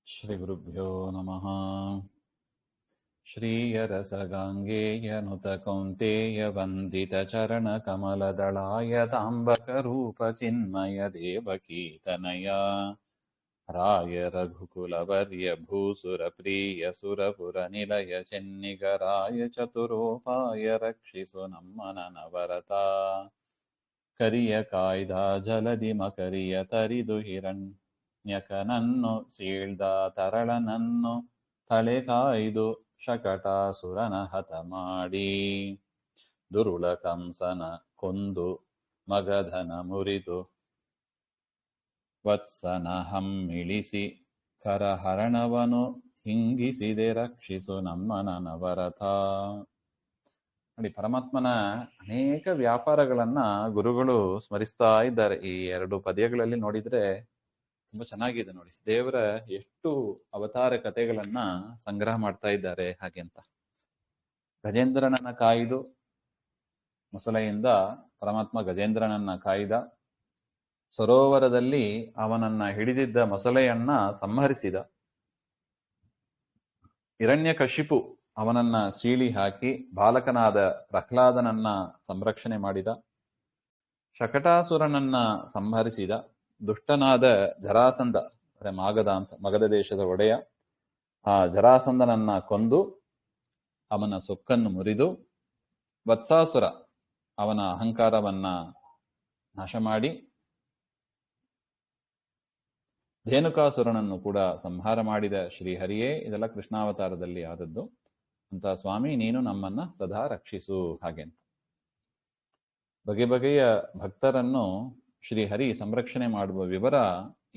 ಶ್ರೀಗುರುಭ್ಯೋ ನಮಃ. ಶ್ರೀಯರಸಗಾಂಗೇಯನುತ ಕೌಂತೇಯ ವಂದಿತ ಚರಣ ಕಮಲದಳಾಯ ತಾಂಬಕ ರೂಪ ಚಿನ್ಮಯ ದೇವಕೀತನಯ ರಾಯ ರಘುಕುಲವರ್ಯ ಭೂಸುರ ಪ್ರಿಯ ಸುರಪುರ ನಿಲಯ ಚೆನ್ನಿಗರಾಯ ಚತುರೋಪಾಯ ರಕ್ಷಿಸು ನಮ್ಮನ ನವರತ ಕರಿಯ ಕಾಯ್ದ ಜಲದಿ ಮಕರಿಯ ತರಿದು ಹಿರಣ್ಯಕನನ್ನು ಸೀಳ್ದ ತರಳನನ್ನು ತಲೆ ಕಾಯ್ದು ಶಕಟಾಸುರನ ಹತ ಮಾಡಿ ದುರುಳ ಕಂಸನ ಕೊಂದು ಮಗಧನ ಮುರಿದು ವತ್ಸನ ಹಮ್ಮಿಳಿಸಿ ಕರಹರಣವನು ಹಿಂಗಿಸಿದೆ ರಕ್ಷಿಸು ನಮ್ಮನ ನವರಥ. ನೋಡಿ, ಪರಮಾತ್ಮನ ಅನೇಕ ವ್ಯಾಪಾರಗಳನ್ನ ಗುರುಗಳು ಸ್ಮರಿಸ್ತಾ ಇದ್ದಾರೆ. ಈ ಎರಡು ಪದ್ಯಗಳಲ್ಲಿ ನೋಡಿದ್ರೆ ತುಂಬಾ ಚೆನ್ನಾಗಿದೆ ನೋಡಿ, ದೇವರ ಎಷ್ಟು ಅವತಾರ ಕಥೆಗಳನ್ನ ಸಂಗ್ರಹ ಮಾಡ್ತಾ ಇದ್ದಾರೆ ಹಾಗೆ ಅಂತ. ಗಜೇಂದ್ರನನ್ನ ಕಾಯ್ದು, ಮೊಸಳೆಯಿಂದ ಪರಮಾತ್ಮ ಗಜೇಂದ್ರನನ್ನ ಕಾಯ್ದ, ಸರೋವರದಲ್ಲಿ ಅವನನ್ನ ಹಿಡಿದಿದ್ದ ಮೊಸಳೆಯನ್ನ ಸಂಹರಿಸಿದ, ಹಿರಣ್ಯಕಶಿಪು ಅವನನ್ನ ಸೀಳಿ ಹಾಕಿ ಬಾಲಕನಾದ ಪ್ರಹ್ಲಾದನನ್ನ ಸಂರಕ್ಷಣೆ ಮಾಡಿದ, ಶಕಟಾಸುರನನ್ನ ಸಂಹರಿಸಿದ, ದುಷ್ಟನಾದ ಜರಾಸಂಧ ಮಗಧ ದೇಶದ ಒಡೆಯ ಆ ಜರಾಸಂಧನನ್ನ ಕೊಂದು ಅವನ ಸೊಕ್ಕನ್ನು ಮುರಿದು, ವತ್ಸಾಸುರ ಅವನ ಅಹಂಕಾರವನ್ನ ನಾಶ ಮಾಡಿ, ಧೇನುಕಾಸುರನನ್ನು ಕೂಡ ಸಂಹಾರ ಮಾಡಿದ ಶ್ರೀಹರಿಯೇ ಇದೆಲ್ಲ ಕೃಷ್ಣಾವತಾರದಲ್ಲಿ ಆದದ್ದು ಅಂತ. ಸ್ವಾಮಿ ನೀನು ನಮ್ಮನ್ನ ಸದಾ ರಕ್ಷಿಸು ಹಾಗೆ ಅಂತ ಬಗೆ ಬಗೆಯ ಭಕ್ತರನ್ನು ಶ್ರೀಹರಿ ಸಂರಕ್ಷಣೆ ಮಾಡುವ ವಿವರ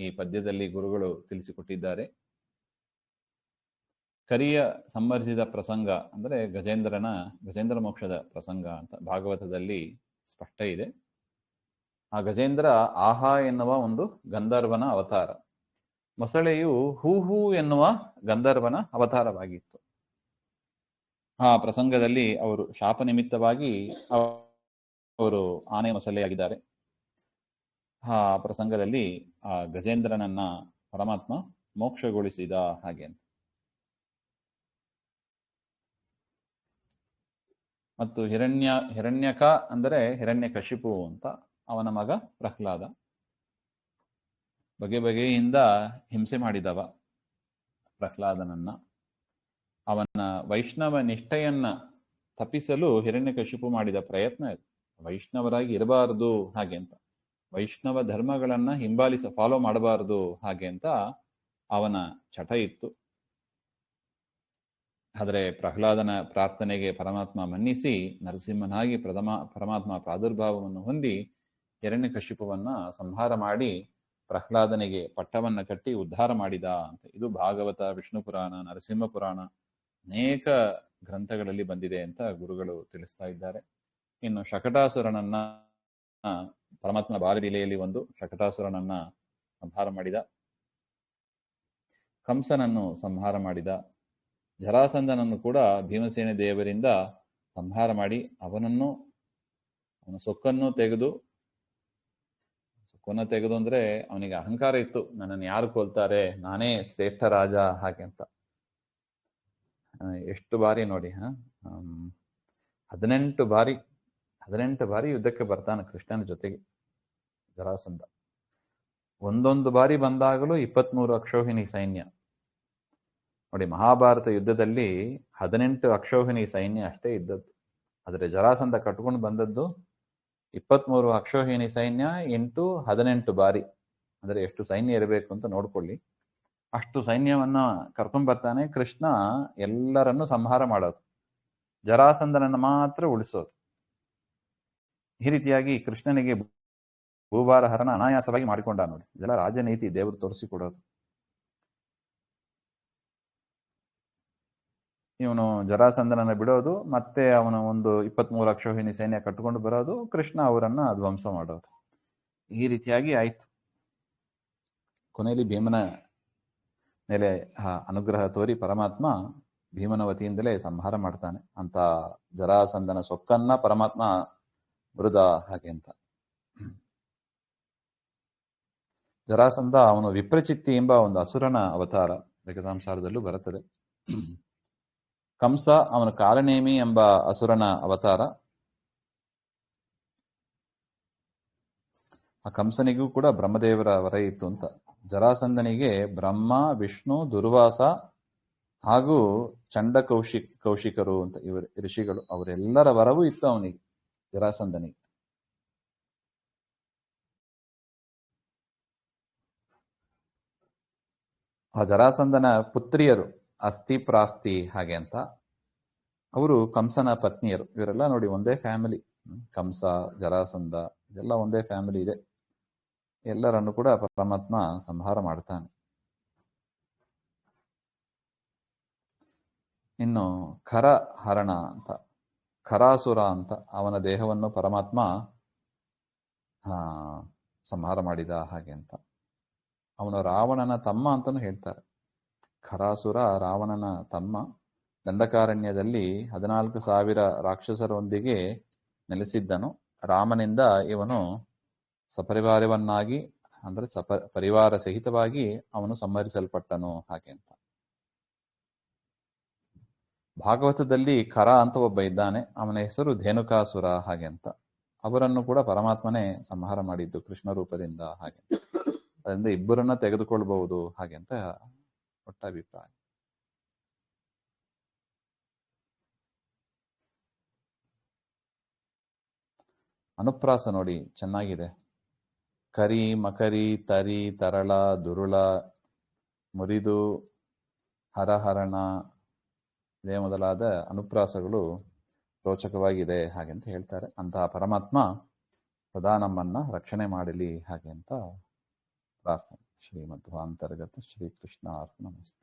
ಈ ಪದ್ಯದಲ್ಲಿ ಗುರುಗಳು ತಿಳಿಸಿಕೊಟ್ಟಿದ್ದಾರೆ. ಕರಿಯ ಸಂಹರಿಸಿದ ಪ್ರಸಂಗ ಅಂದರೆ ಗಜೇಂದ್ರ ಮೋಕ್ಷದ ಪ್ರಸಂಗ ಅಂತ ಭಾಗವತದಲ್ಲಿ ಸ್ಪಷ್ಟ ಇದೆ. ಆ ಗಜೇಂದ್ರ ಆಹಾ ಎನ್ನುವ ಒಂದು ಗಂಧರ್ವನ ಅವತಾರ, ಮೊಸಳೆಯು ಹೂ ಎನ್ನುವ ಗಂಧರ್ವನ ಅವತಾರವಾಗಿತ್ತು. ಆ ಪ್ರಸಂಗದಲ್ಲಿ ಅವರು ಶಾಪ ನಿಮಿತ್ತವಾಗಿ ಅವರು ಆನೆ ಮೊಸಳೆಯಾಗಿದ್ದಾರೆ. ಆ ಪ್ರಸಂಗದಲ್ಲಿ ಆ ಗಜೇಂದ್ರನನ್ನ ಪರಮಾತ್ಮ ಮೋಕ್ಷಗೊಳಿಸಿದ ಹಾಗೆ ಅಂತ. ಮತ್ತು ಹಿರಣ್ಯಕ ಅಂದರೆ ಹಿರಣ್ಯಕಶಿಪು ಅಂತ, ಅವನ ಮಗ ಪ್ರಹ್ಲಾದ. ಬಗೆ ಬಗೆಯಿಂದ ಹಿಂಸೆ ಮಾಡಿದವ ಪ್ರಹ್ಲಾದನನ್ನ. ಅವನ ವೈಷ್ಣವ ನಿಷ್ಠೆಯನ್ನ ತಪ್ಪಿಸಲು ಹಿರಣ್ಯಕಶಿಪು ಮಾಡಿದ ಪ್ರಯತ್ನ ಇದು. ವೈಷ್ಣವರಾಗಿ ಇರಬಾರದು ಹಾಗೆ ಅಂತ, ವೈಷ್ಣವ ಧರ್ಮಗಳನ್ನ ಫಾಲೋ ಮಾಡಬಾರದು ಹಾಗೆ ಅಂತ ಅವನ ಚಟ ಇತ್ತು. ಆದರೆ ಪ್ರಹ್ಲಾದನ ಪ್ರಾರ್ಥನೆಗೆ ಪರಮಾತ್ಮ ಮನ್ನಿಸಿ ನರಸಿಂಹನಾಗಿ ಪರಮಾತ್ಮ ಪ್ರಾದುರ್ಭಾವವನ್ನು ಹೊಂದಿ ಹಿರಣ್ಯಕಶಿಪುವನ್ನ ಸಂಹಾರ ಮಾಡಿ ಪ್ರಹ್ಲಾದನಿಗೆ ಪಟ್ಟವನ್ನ ಕಟ್ಟಿ ಉದ್ಧಾರ ಮಾಡಿದ ಅಂತ. ಇದು ಭಾಗವತ, ವಿಷ್ಣು ಪುರಾಣ, ನರಸಿಂಹ ಪುರಾಣ ಅನೇಕ ಗ್ರಂಥಗಳಲ್ಲಿ ಬಂದಿದೆ ಅಂತ ಗುರುಗಳು ತಿಳಿಸ್ತಾ ಇದ್ದಾರೆ. ಇನ್ನು ಶಕಟಾಸುರನನ್ನ ಪರಮಾತ್ಮ ಬಾಲಲೀಲೆಯಲ್ಲಿ ಒಂದು ಶಕಟಾಸುರನನ್ನ ಸಂಹಾರ ಮಾಡಿದ, ಕಂಸನನ್ನು ಸಂಹಾರ ಮಾಡಿದ, ಜರಾಸಂಧನನ್ನು ಕೂಡ ಭೀಮಸೇನ ದೇವರಿಂದ ಸಂಹಾರ ಮಾಡಿ ಅವನ ಸೊಕ್ಕನ್ನು ತೆಗೆದು ಅಂದ್ರೆ ಅವನಿಗೆ ಅಹಂಕಾರ ಇತ್ತು, ನನ್ನನ್ನು ಯಾರು ಕೊಲ್ತಾರೆ, ನಾನೇ ಶ್ರೇಷ್ಠ ರಾಜ ಹಾಗೆ ಅಂತ. ಎಷ್ಟು ಬಾರಿ ನೋಡಿ, 18 ಬಾರಿ ಯುದ್ಧಕ್ಕೆ ಬರ್ತಾನೆ ಕೃಷ್ಣನ ಜೊತೆಗೆ ಜರಾಸಂಧ. ಒಂದೊಂದು ಬಾರಿ ಬಂದಾಗಲೂ 23 ಅಕ್ಷೋಹಿಣಿ ಸೈನ್ಯ ನೋಡಿ. ಮಹಾಭಾರತ ಯುದ್ಧದಲ್ಲಿ 18 ಅಕ್ಷೋಹಿಣಿ ಸೈನ್ಯ ಅಷ್ಟೇ ಇದ್ದದ್ದು, ಆದರೆ ಜರಾಸಂಧ ಕಟ್ಕೊಂಡು ಬಂದದ್ದು 23 ಅಕ್ಷೋಹಿಣಿ ಸೈನ್ಯ ಇಂಟು 18 ಬಾರಿ. ಅಂದರೆ ಎಷ್ಟು ಸೈನ್ಯ ಇರಬೇಕು ಅಂತ ನೋಡ್ಕೊಳ್ಳಿ. ಅಷ್ಟು ಸೈನ್ಯವನ್ನ ಕರ್ಕೊಂಡ್ ಬರ್ತಾನೆ ಕೃಷ್ಣ. ಎಲ್ಲರನ್ನು ಸಂಹಾರ ಮಾಡೋದು, ಜರಾಸಂಧನನ್ನು ಮಾತ್ರ ಉಳಿಸೋದು. ಈ ರೀತಿಯಾಗಿ ಕೃಷ್ಣನಿಗೆ ಭೂಭಾರ ಹರಣ ಅನಾಯಾಸವಾಗಿ ಮಾಡಿಕೊಂಡ ನೋಡಿ. ಇದೆಲ್ಲ ರಾಜನೀತಿ, ದೇವರು ತೋರಿಸಿಕೊಡೋದು. ಇವನು ಜರಾಸಂಧನನ್ನ ಬಿಡೋದು, ಮತ್ತೆ ಅವನು ಒಂದು 23 ಅಕ್ಷೋಹಿಣಿ ಸೈನ್ಯ ಕಟ್ಟಿಕೊಂಡು ಬರೋದು, ಕೃಷ್ಣ ಅವರನ್ನ ಧ್ವಂಸ ಮಾಡೋದು. ಈ ರೀತಿಯಾಗಿ ಆಯ್ತು. ಕೊನೆಯಲ್ಲಿ ಭೀಮನ ಮೇಲೆ ಅನುಗ್ರಹ ತೋರಿ ಪರಮಾತ್ಮ ಭೀಮನ ವತಿಯಿಂದಲೇ ಸಂಹಾರ ಮಾಡ್ತಾನೆ ಅಂತ. ಜರಾಸಂಧನ ಸೊಕ್ಕನ್ನ ಪರಮಾತ್ಮ ಮೃದ ಹಾಗೆ ಅಂತ. ಜರಾಸಂಧ ಅವನು ವಿಪ್ರಚಿತ್ತಿ ಎಂಬ ಒಂದು ಅಸುರನ ಅವತಾರ. ಜಗದಾಂಸಾರದಲ್ಲೂ ಬರುತ್ತದೆ. ಕಂಸ ಅವನು ಕಾಲನೇಮಿ ಎಂಬ ಅಸುರನ ಅವತಾರ. ಆ ಕಂಸನಿಗೂ ಕೂಡ ಬ್ರಹ್ಮದೇವರ ವರ ಇತ್ತು ಅಂತ. ಜರಾಸಂಧನಿಗೆ ಬ್ರಹ್ಮ, ವಿಷ್ಣು, ದುರ್ವಾಸ ಹಾಗೂ ಚಂಡ ಕೌಶಿಕರು ಅಂತ ಇವರು ಋಷಿಗಳು, ಅವರೆಲ್ಲರ ವರವೂ ಇತ್ತು ಅವನಿಗೆ, ಜರಾಸಂಧನಿಗೆ. ಆ ಜರಾಸಂಧನ ಪುತ್ರಿಯರು ಅಸ್ಥಿ ಪ್ರಾಸ್ತಿ ಹಾಗೆ ಅಂತ, ಅವರು ಕಂಸನ ಪತ್ನಿಯರು. ಇವರೆಲ್ಲ ನೋಡಿ ಒಂದೇ ಫ್ಯಾಮಿಲಿ. ಕಂಸ, ಜರಾಸಂಧ ಇದೆಲ್ಲ ಒಂದೇ ಫ್ಯಾಮಿಲಿ ಇದೆ. ಎಲ್ಲರನ್ನು ಕೂಡ ಪರಮಾತ್ಮ ಸಂಹಾರ ಮಾಡ್ತಾನೆ. ಇನ್ನು ಖರ ಹರಣ ಅಂತ, ಖರಾಸುರ ಅಂತ, ಅವನ ದೇಹವನ್ನು ಪರಮಾತ್ಮ ಸಂಹಾರ ಮಾಡಿದ ಹಾಗೆ ಅಂತ. ಅವನು ರಾವಣನ ತಮ್ಮ ಅಂತಾನು ಹೇಳ್ತಾರೆ. ಖರಾಸುರ ರಾವಣನ ತಮ್ಮ. ದಂಡಕಾರಣ್ಯದಲ್ಲಿ 14,000 ರಾಕ್ಷಸರೊಂದಿಗೆ ನೆಲೆಸಿದ್ದನು. ರಾಮನಿಂದ ಇವನು ಸಪರಿವಾರವನ್ನಾಗಿ, ಅಂದರೆ ಪರಿವಾರ ಸಹಿತವಾಗಿ ಅವನು ಸಂಹರಿಸಲ್ಪಟ್ಟನು ಹಾಗೆ ಅಂತ. ಭಾಗವತದಲ್ಲಿ ಖರ ಅಂತ ಒಬ್ಬ ಇದ್ದಾನೆ, ಅವನ ಹೆಸರು ಧೇನುಕಾಸುರ ಹಾಗೆ ಅಂತ. ಅವರನ್ನು ಕೂಡ ಪರಮಾತ್ಮನೇ ಸಂಹಾರ ಮಾಡಿದ್ದು ಕೃಷ್ಣ ರೂಪದಿಂದ ಹಾಗೆ. ಅದರಿಂದ ಇಬ್ಬರನ್ನ ತೆಗೆದುಕೊಳ್ಬಹುದು ಹಾಗೆ ಅಂತ ಒಟ್ಟಾಭಿಪ್ರಾಯ. ಅನುಪ್ರಾಸ ನೋಡಿ ಚೆನ್ನಾಗಿದೆ. ಕರಿ, ಮಕರಿ, ತರಿ, ತರಳ, ದುರುಳ, ಮುರಿದು, ಹರಹರಣ ಇದೇ ಮೊದಲಾದ ಅನುಪ್ರಾಸಗಳು ರೋಚಕವಾಗಿದೆ ಹಾಗೆ ಅಂತ ಹೇಳ್ತಾರೆ. ಅಂತಹ ಪರಮಾತ್ಮ ಸದಾ ನಮ್ಮನ್ನ ರಕ್ಷಣೆ ಮಾಡಲಿ ಹಾಗೆ ಅಂತ ಪ್ರಾರ್ಥನೆ. ಶ್ರೀಮಧ್ವಾಂತರ್ಗತ ಶ್ರೀಕೃಷ್ಣ ಅರ್ಪಣಮಸ್ತು.